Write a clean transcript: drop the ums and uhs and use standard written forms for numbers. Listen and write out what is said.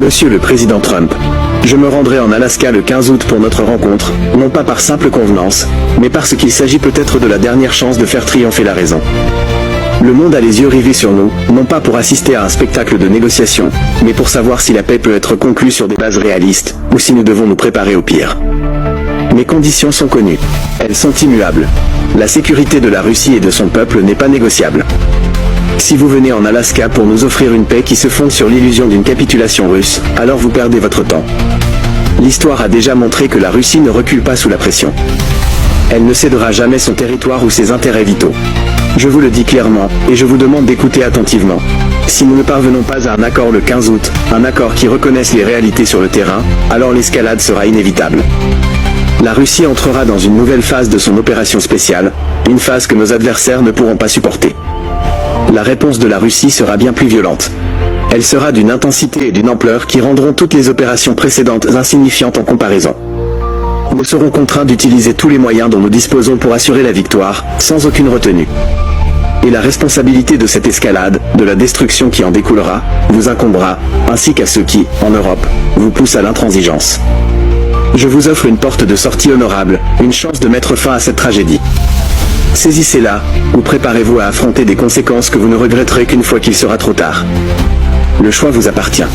Monsieur le Président Trump, je me rendrai en Alaska le 15 août pour notre rencontre, non pas par simple convenance, mais parce qu'il s'agit peut-être de la dernière chance de faire triompher la raison. Le monde a les yeux rivés sur nous, non pas pour assister à un spectacle de négociation, mais pour savoir si la paix peut être conclue sur des bases réalistes, ou si nous devons nous préparer au pire. Mes conditions sont connues. Elles sont immuables. La sécurité de la Russie et de son peuple n'est pas négociable. Si vous venez en Alaska pour nous offrir une paix qui se fonde sur l'illusion d'une capitulation russe, alors vous perdez votre temps. L'histoire a déjà montré que la Russie ne recule pas sous la pression. Elle ne cédera jamais son territoire ou ses intérêts vitaux. Je vous le dis clairement, et je vous demande d'écouter attentivement. Si nous ne parvenons pas à un accord le 15 août, un accord qui reconnaisse les réalités sur le terrain, alors l'escalade sera inévitable. La Russie entrera dans une nouvelle phase de son opération spéciale, une phase que nos adversaires ne pourront pas supporter. La réponse de la Russie sera bien plus violente. Elle sera d'une intensité et d'une ampleur qui rendront toutes les opérations précédentes insignifiantes en comparaison. Nous serons contraints d'utiliser tous les moyens dont nous disposons pour assurer la victoire, sans aucune retenue. Et la responsabilité de cette escalade, de la destruction qui en découlera, vous incombera, ainsi qu'à ceux qui, en Europe, vous poussent à l'intransigeance. Je vous offre une porte de sortie honorable, une chance de mettre fin à cette tragédie. Saisissez-la, ou préparez-vous à affronter des conséquences que vous ne regretterez qu'une fois qu'il sera trop tard. Le choix vous appartient.